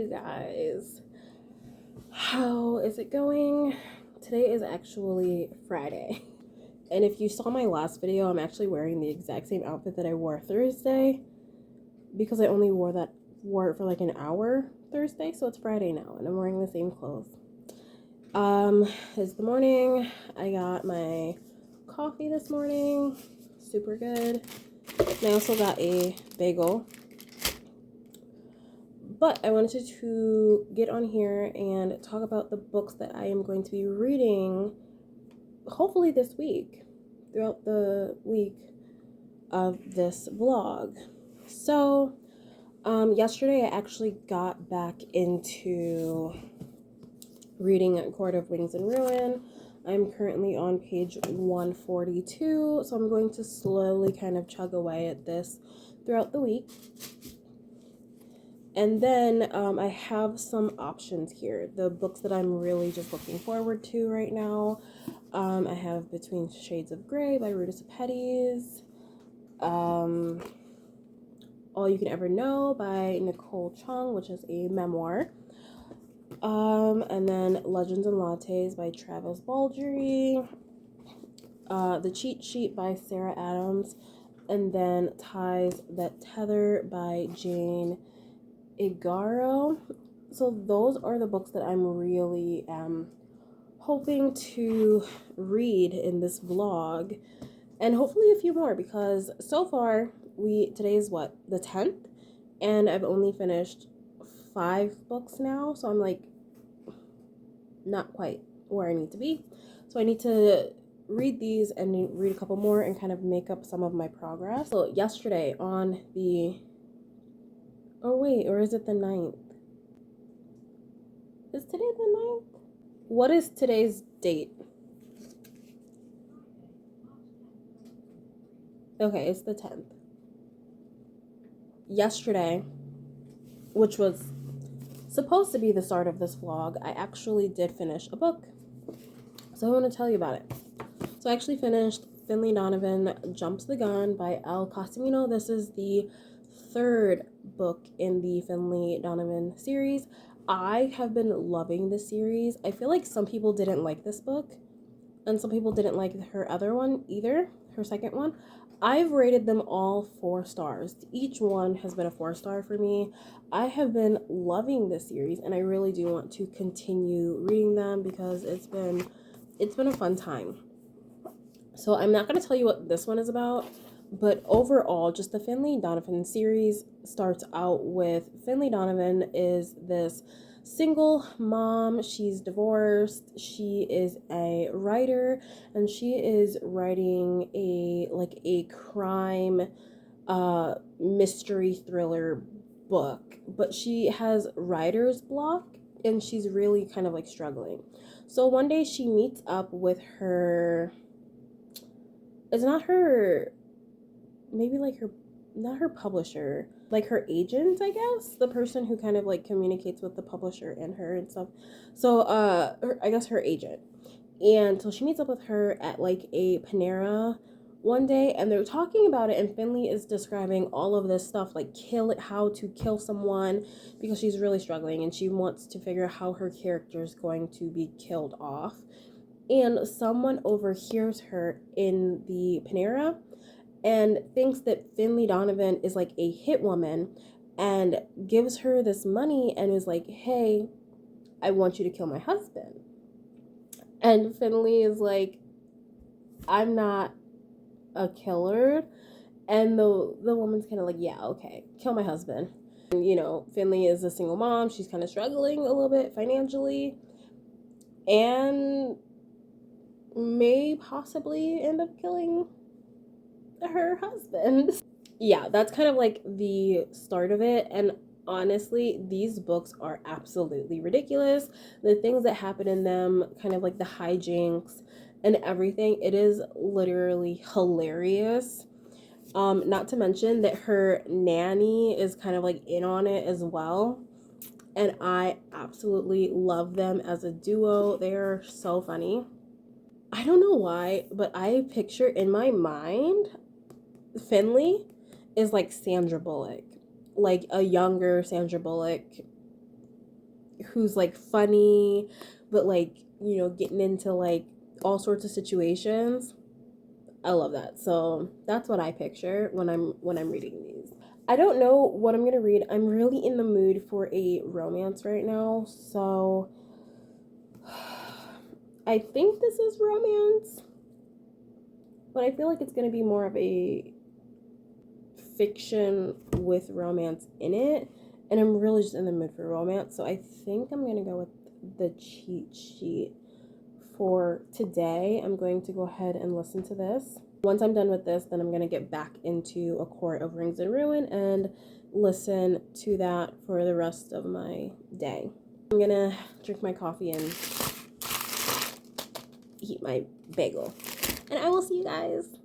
you guys? How is it going? Today is actually Friday. And if you saw my last video, I'm actually wearing the exact same outfit that I wore Thursday because I only wore it for like an hour Thursday, so it's Friday now and I'm wearing the same clothes. It's the morning. I got my coffee this morning. Super good. And I also got a bagel. But I wanted to get on here and talk about the books that I am going to be reading hopefully this week, throughout the week of this vlog. So, yesterday I actually got back into reading Court of Wings and Ruin. I'm currently on page 142, so I'm going to slowly kind of chug away at this throughout the week. And then I have some options here. The books that I'm really just looking forward to right now. I have Between Shades of Grey by Ruta Sepetys. All You Can Ever Know by Nicole Chung, which is a memoir. And then Legends and Lattes by Travis Baldree. The Cheat Sheet by Sarah Adams. And then Ties That Tether by Jane Igharo. So those are the books that I'm really hoping to read in this vlog, and hopefully a few more, because so far today is what, the 10th, and I've only finished 5 books now, so I'm like not quite where I need to be. So I need to read these and read a couple more and kind of make up some of my progress. So yesterday on the or is it the 9th? Is today the 9th? What is today's date? Okay, it's the 10th. Yesterday, which was supposed to be the start of this vlog, I actually did finish a book. So I want to tell you about it. So I actually finished Finlay Donovan Jumps the Gun by Elle Cosimino. This is the 3rd book in the Finlay Donovan series. I have been loving this series. I feel like some people didn't like this book, and some people didn't like her other one either, her second one. I've rated them all 4 stars. Each one has been a 4-star for me. I have been loving this series, and I really do want to continue reading them because it's been a fun time. So I'm not going to tell you what this one is about, but overall, just the Finlay Donovan series starts out with Finlay Donovan is this single mom. She's divorced. She is a writer, and she is writing a crime mystery thriller book, but she has writer's block and she's really kind of like struggling. So one day she meets up with her, it's not her, maybe like her, not her publisher, like her agent, I guess, the person who kind of like communicates with the publisher and her and stuff. So I guess her agent. And so she meets up with her at like a Panera one day, and they're talking about it, and Finlay is describing all of this stuff, like how to kill someone, because she's really struggling and she wants to figure out how her character is going to be killed off. And someone overhears her in the Panera and thinks that Finlay Donovan is like a hit woman and gives her this money and is like, hey, I want you to kill my husband. And Finlay is like, I'm not a killer. And the woman's kind of like, yeah, okay, kill my husband. And, Finlay is a single mom. She's kind of struggling a little bit financially and may possibly end up killing her husband. Yeah, that's kind of like the start of it. And honestly, these books are absolutely ridiculous. The things that happen in them, kind of like the hijinks and everything, it is literally hilarious. Not to mention that her nanny is kind of like in on it as well. And I absolutely love them as a duo. They are so funny. I don't know why, but I picture in my mind Finlay is like Sandra Bullock, like a younger Sandra Bullock, who's like funny, but like, you know, getting into like all sorts of situations. I love that. So that's what I picture when I'm reading these. I don't know what I'm gonna read. I'm really in the mood for a romance right now, so I think this is romance, but I feel like it's gonna be more of a fiction with romance in it, and I'm really just in the mood for romance, so I think I'm gonna go with the cheat sheet for today. I'm going to go ahead and listen to this. Once I'm done with this, then I'm gonna get back into A Court of Rings and Ruin and listen to that for the rest of my day. I'm gonna drink my coffee and eat my bagel, and I will see you guys.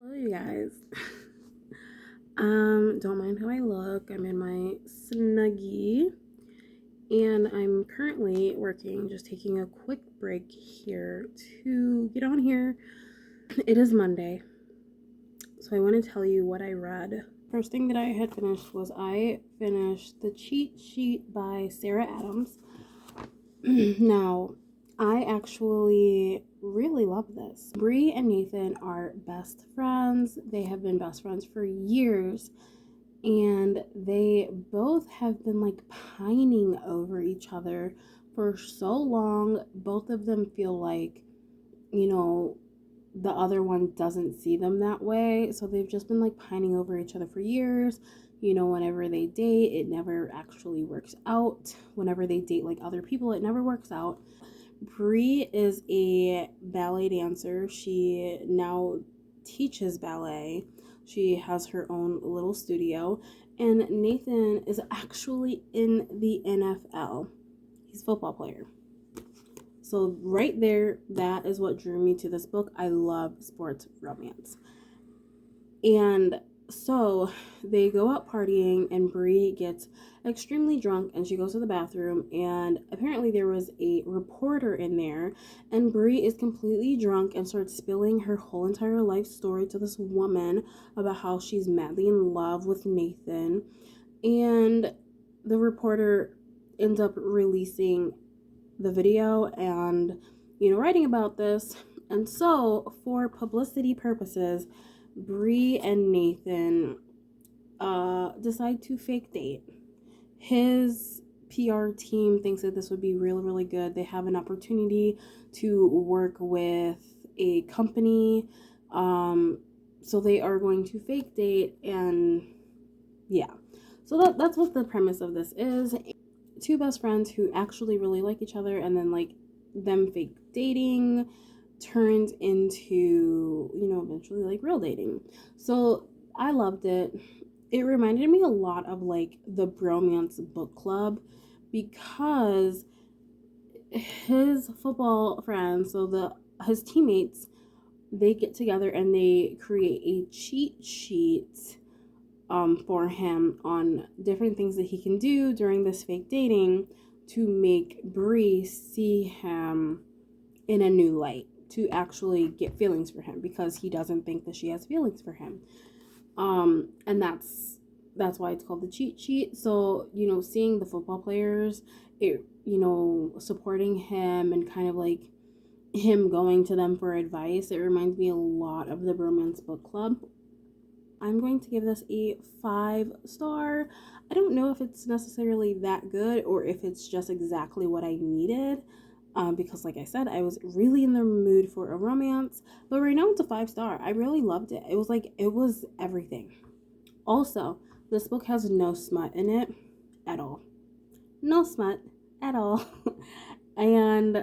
Hello, you guys. Don't mind how I look. I'm in my Snuggie, and I'm currently working, just taking a quick break here to get on here. It is Monday, so I want to tell you what I read. First thing that I had finished was I finished The Cheat Sheet by Sarah Adams. Now, I actually really love this. Bree and Nathan are best friends. They have been best friends for years, and they both have been like pining over each other for so long. Both of them feel like, you know, the other one doesn't see them that way, so they've just been like pining over each other for years. You know, whenever they date, it never actually works out. Whenever they date like other people, it never works out. Bree is a ballet dancer. She now teaches ballet. She has her own little studio. And Nathan is actually in the NFL. He's a football player. So right there, that is what drew me to this book. I love sports romance. And so they go out partying, and Bree gets extremely drunk, and she goes to the bathroom, and apparently there was a reporter in there, and Bree is completely drunk and starts spilling her whole entire life story to this woman about how she's madly in love with Nathan. And the reporter ends up releasing the video and, you know, writing about this. And so for publicity purposes, Bree and Nathan decide to fake date. His PR team thinks that this would be really, really good. They have an opportunity to work with a company. So they are going to fake date, and yeah. So that's what the premise of this is. Two best friends who actually really like each other, and then like them fake dating turned into, you know, eventually like real dating. So I loved it. It reminded me a lot of like the Bromance Book Club, because his football friends, so his teammates, they get together and they create a cheat sheet for him on different things that he can do during this fake dating to make Bree see him in a new light, to actually get feelings for him, because he doesn't think that she has feelings for him. And that's why it's called the cheat sheet. So, you know, seeing the football players, it, you know, supporting him and kind of like him going to them for advice, it reminds me a lot of the Bromance Book Club. I'm going to give this a 5-star. I don't know if it's necessarily that good or if it's just exactly what I needed. Because like I said, I was really in the mood for a romance, but right now it's a 5-star. I really loved it. It was everything. Also, this book has no smut in it at all. No smut at all. And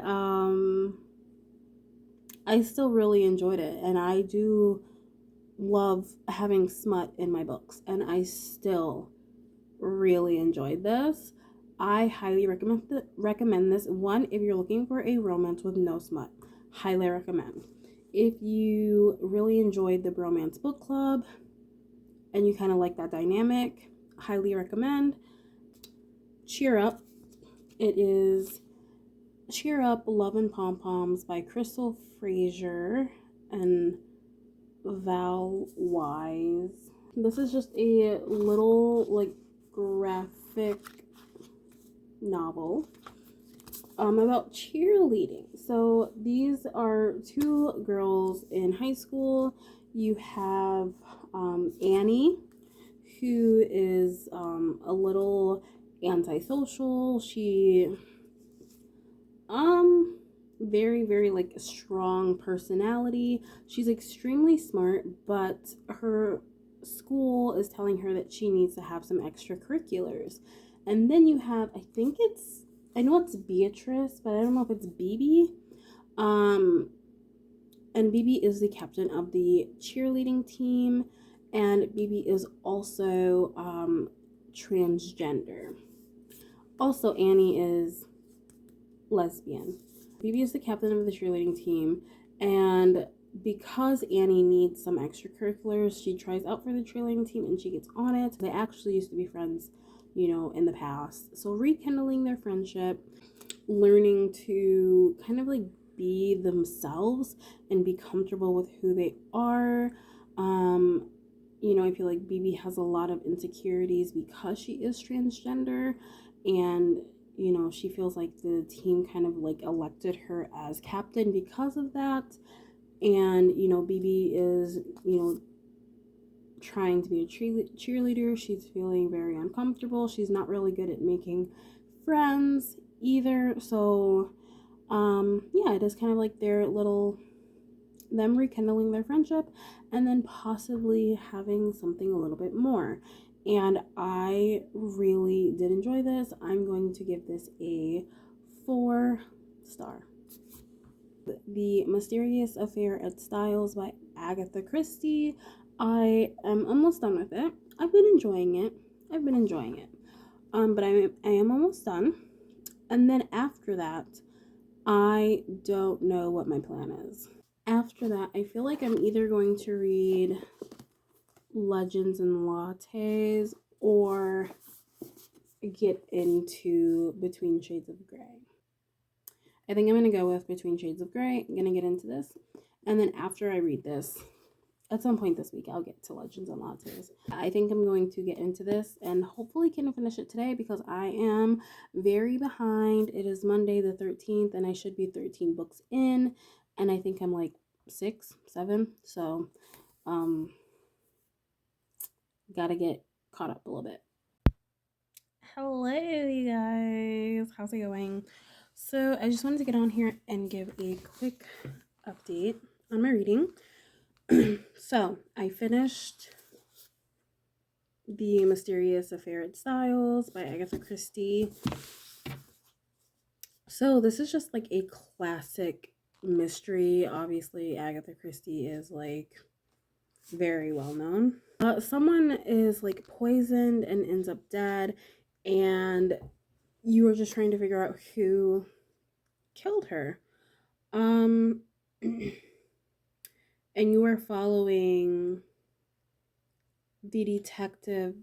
I still really enjoyed it, and I do love having smut in my books, and I still really enjoyed this. I highly recommend this one if you're looking for a romance with no smut. Highly recommend. If you really enjoyed the Bromance Book Club and you kind of like that dynamic, highly recommend. Cheer Up. It is Cheer Up, Love and Pom Poms by Crystal Fraser and Val Wise. This is just a little like graphic novel. about cheerleading. So these are two girls in high school. You have Annie, who is a little antisocial. She very, very like strong personality. She's extremely smart, but her school is telling her that she needs to have some extracurriculars. And then you have, I know it's Beatrice, but I don't know if it's BB. Um, and BB is the captain of the cheerleading team, and BB is also transgender. Also, Annie is lesbian. BB is the captain of the cheerleading team, and because Annie needs some extracurriculars, she tries out for the cheerleading team and she gets on it. They actually used to be friends, in the past. So rekindling their friendship, learning to kind of like be themselves and be comfortable with who they are. I feel like BB has a lot of insecurities because she is transgender, and she feels like the team kind of like elected her as captain because of that. And BB is trying to be a cheerleader. She's feeling very uncomfortable. She's not really good at making friends either. So yeah, it is kind of like them rekindling their friendship and then possibly having something a little bit more. And I really did enjoy this. I'm going to give this a 4-star. The Mysterious Affair at Styles by Agatha Christie. I am almost done with it. I've been enjoying it. But I am almost done. And then after that, I don't know what my plan is. After that, I feel like I'm either going to read Legends and Lattes or get into Between Shades of Grey. I think I'm going to go with Between Shades of Grey. I'm going to get into this. And then after I read this, at some point this week, I'll get to Legends and Lattes. I think I'm going to get into this and hopefully can finish it today because I am very behind. It is Monday the 13th and I should be 13 books in. And I think I'm like 6, 7. So, gotta get caught up a little bit. Hello, you guys. How's it going? So I just wanted to get on here and give a quick update on my reading. So I finished The Mysterious Affair at Styles by Agatha Christie. So this is just like a classic mystery. Obviously, Agatha Christie is like very well known. Someone is like poisoned and ends up dead, and you are just trying to figure out who killed her. And you are following the detective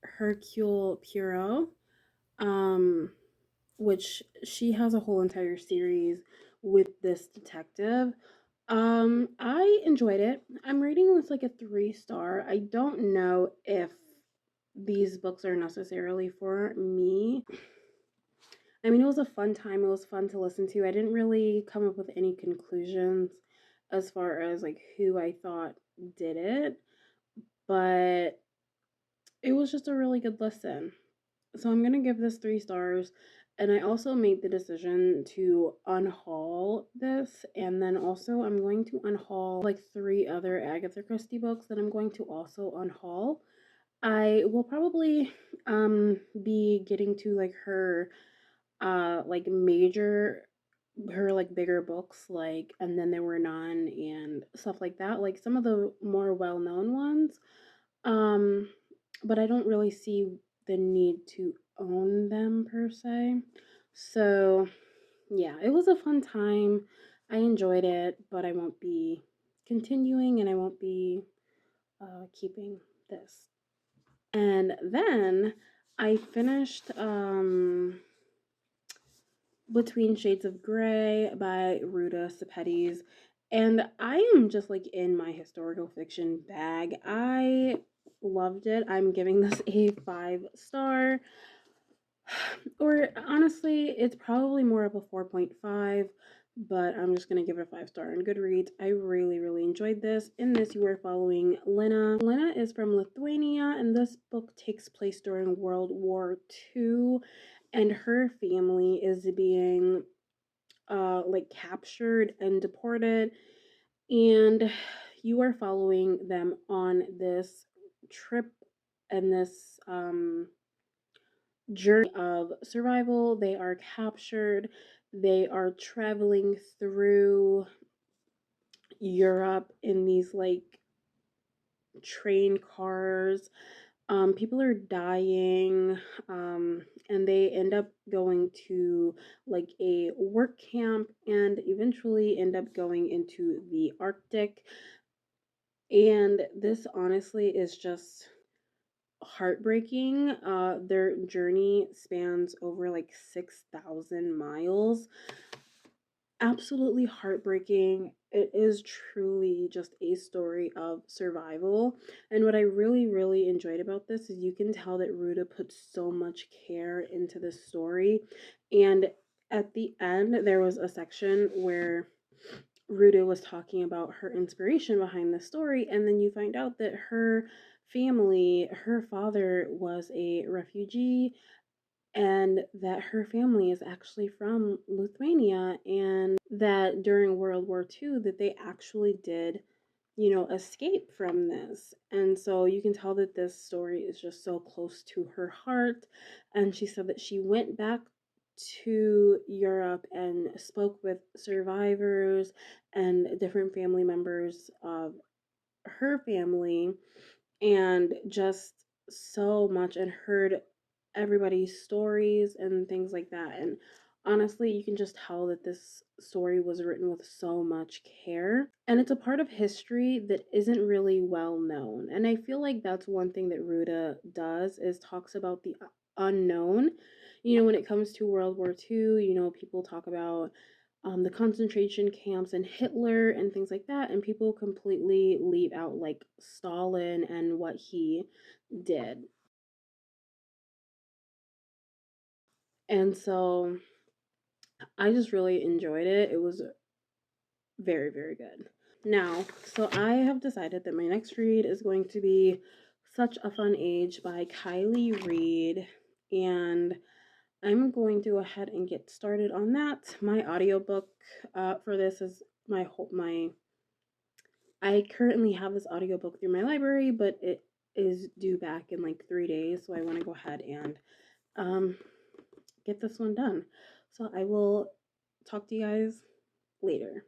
Hercule Poirot, which she has a whole entire series with this detective. I enjoyed it. I'm rating this like a 3-star. I don't know if these books are necessarily for me. I mean, it was a fun time. It was fun to listen to. I didn't really come up with any conclusions as far as like who I thought did it, but it was just a really good listen. So I'm going to give this 3 stars. And I also made the decision to unhaul this. And then also I'm going to unhaul like 3 other Agatha Christie books that I'm going to also unhaul. I will probably be getting to like her like bigger books, like And Then There Were None and stuff like that, like some of the more well-known ones. But I don't really see the need to own them per se. So yeah, it was a fun time. I enjoyed it, but I won't be continuing and I won't be keeping this. And then I finished Between Shades of Grey by Ruta Sepetys, and I am just like in my historical fiction bag. I loved it. I'm giving this a 5-star. Or honestly, it's probably more of a 4.5, but I'm just gonna give it a 5 star on Goodreads. I really, really enjoyed this. In this, you are following Lena. Lena is from Lithuania, and this book takes place during World War II, and her family is being like captured and deported, and you are following them on this trip and this journey of survival. They are captured. They are traveling through Europe in these like train cars. People are dying, and they end up going to like a work camp and eventually end up going into the Arctic. And this honestly is just heartbreaking. Their journey spans over like 6,000 miles. Absolutely heartbreaking. It is truly just a story of survival. And what I really, really enjoyed about this is you can tell that Ruta put so much care into this story. And at the end, there was a section where Ruta was talking about her inspiration behind the story, and then you find out that her family, her father was a refugee, and that her family is actually from Lithuania, and that during World War II that they actually did, escape from this. And so you can tell that this story is just so close to her heart. And she said that she went back to Europe and spoke with survivors and different family members of her family, and just so much, and heard everybody's stories and things like that. And honestly, you can just tell that this story was written with so much care. And it's a part of history that isn't really well known. And I feel like that's one thing that Ruta does, is talks about the unknown. When it comes to World War II, people talk about the concentration camps and Hitler and things like that, and people completely leave out like Stalin and what he did. And so I just really enjoyed it. It was very, very good. Now, so I have decided that my next read is going to be Such a Fun Age by Kylie Reed. And I'm going to go ahead and get started on that. My audiobook for this is my I currently have this audiobook through my library, but it is due back in like 3 days. So I want to go ahead and um, get this one done. So I will talk to you guys later.